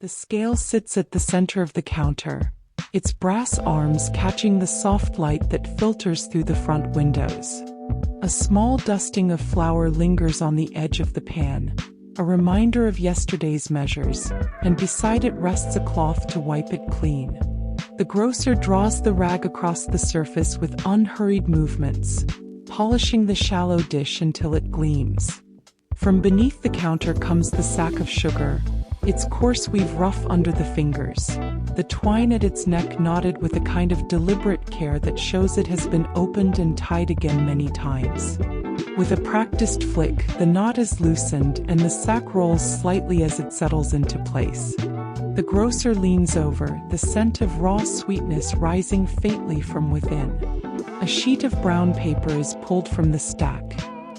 The scale sits at the center of the counter, its brass arms catching the soft light that filters through the front windows. A small dusting of flour lingers on the edge of the pan, a reminder of yesterday's measures, and beside it rests a cloth to wipe it clean. The grocer draws the rag across the surface with unhurried movements, polishing the shallow dish until it gleams. From beneath the counter comes the sack of sugar, its coarse weave rough under the fingers, the twine at its neck knotted with a kind of deliberate care that shows it has been opened and tied again many times. With a practiced flick, the knot is loosened and the sack rolls slightly as it settles into place. The grocer leans over, the scent of raw sweetness rising faintly from within. A sheet of brown paper is pulled from the stack.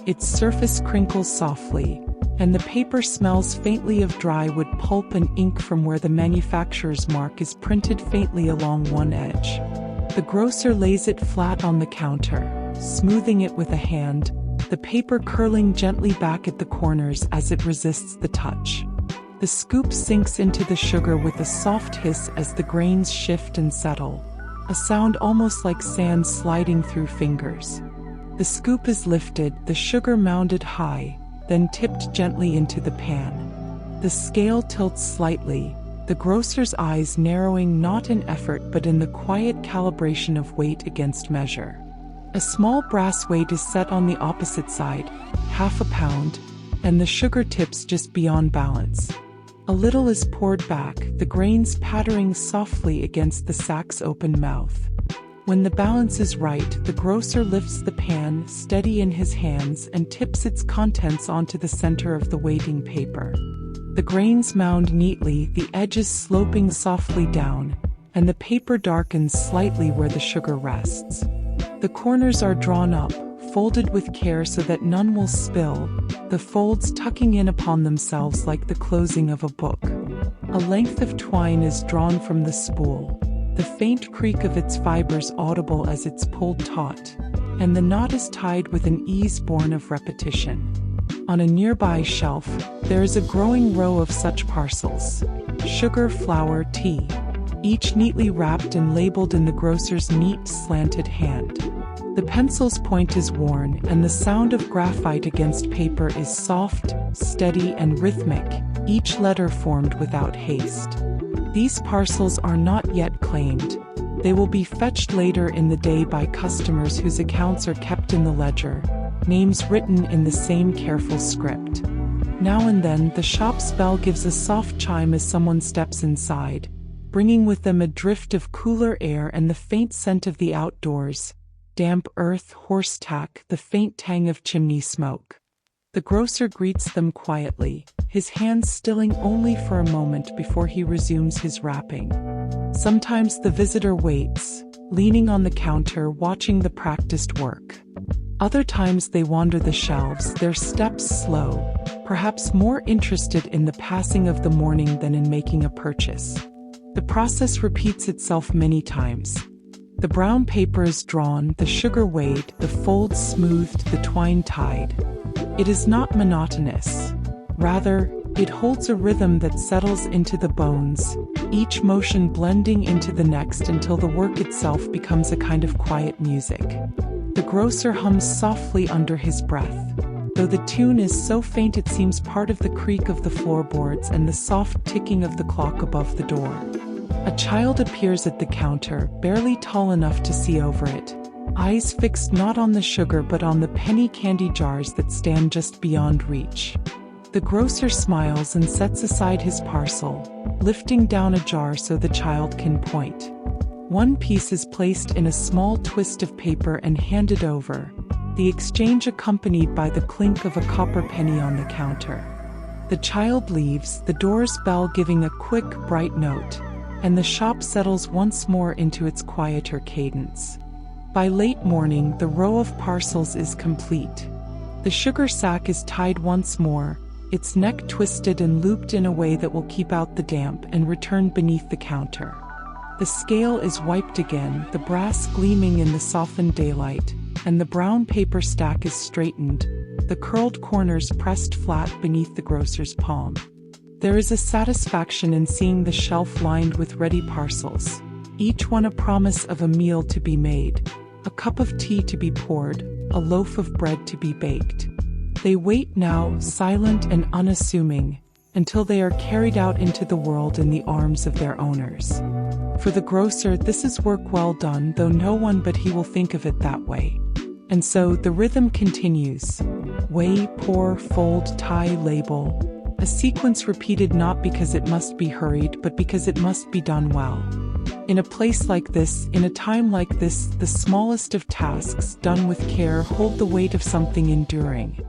Its surface crinkles softly, and the paper smells faintly of dry wood pulp and ink from where the manufacturer's mark is printed faintly along one edge. The grocer lays it flat on the counter, smoothing it with a hand, the paper curling gently back at the corners as it resists the touch. The scoop sinks into the sugar with a soft hiss as the grains shift and settle, a sound almost like sand sliding through fingers. The scoop is lifted, the sugar mounded high, then tipped gently into the pan. The scale tilts slightly, the grocer's eyes narrowing not in effort but in the quiet calibration of weight against measure. A small brass weight is set on the opposite side, half a pound, and the sugar tips just beyond balance. A little is poured back, the grains pattering softly against the sack's open mouth. When the balance is right, the grocer lifts the pan, steady in his hands, and tips its contents onto the center of the waiting paper. The grains mound neatly, the edges sloping softly down, and the paper darkens slightly where the sugar rests. The corners are drawn up, folded with care so that none will spill, the folds tucking in upon themselves like the closing of a book. A length of twine is drawn from the spool, the faint creak of its fibers audible as it's pulled taut, and the knot is tied with an ease born of repetition. On a nearby shelf, there is a growing row of such parcels: sugar, flour, tea, each neatly wrapped and labeled in the grocer's neat, slanted hand. The pencil's point is worn, and the sound of graphite against paper is soft, steady, and rhythmic, each letter formed without haste. These parcels are not yet claimed. They will be fetched later in the day by customers whose accounts are kept in the ledger, names written in the same careful script. Now and then, the shop's bell gives a soft chime as someone steps inside, bringing with them a drift of cooler air and the faint scent of the outdoors, damp earth, horse tack, the faint tang of chimney smoke. The grocer greets them quietly, his hands stilling only for a moment before he resumes his wrapping. Sometimes the visitor waits, leaning on the counter watching the practiced work. Other times they wander the shelves, their steps slow, perhaps more interested in the passing of the morning than in making a purchase. The process repeats itself many times. The brown paper is drawn, the sugar weighed, the folds smoothed, the twine tied. It is not monotonous. Rather, it holds a rhythm that settles into the bones, each motion blending into the next until the work itself becomes a kind of quiet music. The grocer hums softly under his breath, though the tune is so faint it seems part of the creak of the floorboards and the soft ticking of the clock above the door. A child appears at the counter, barely tall enough to see over it, eyes fixed not on the sugar but on the penny candy jars that stand just beyond reach. The grocer smiles and sets aside his parcel, lifting down a jar so the child can point. One piece is placed in a small twist of paper and handed over, the exchange accompanied by the clink of a copper penny on the counter. The child leaves, the door's bell giving a quick, bright note, and the shop settles once more into its quieter cadence. By late morning, the row of parcels is complete. The sugar sack is tied once more, its neck twisted and looped in a way that will keep out the damp, and returned beneath the counter. The scale is wiped again, the brass gleaming in the softened daylight, and the brown paper stack is straightened, the curled corners pressed flat beneath the grocer's palm. There is a satisfaction in seeing the shelf lined with ready parcels, each one a promise of a meal to be made, a cup of tea to be poured, a loaf of bread to be baked. They wait now, silent and unassuming, until they are carried out into the world in the arms of their owners. For the grocer, this is work well done, though no one but he will think of it that way. And so the rhythm continues. Weigh, pour, fold, tie, label. A sequence repeated not because it must be hurried, but because it must be done well. In a place like this, in a time like this, the smallest of tasks, done with care, hold the weight of something enduring.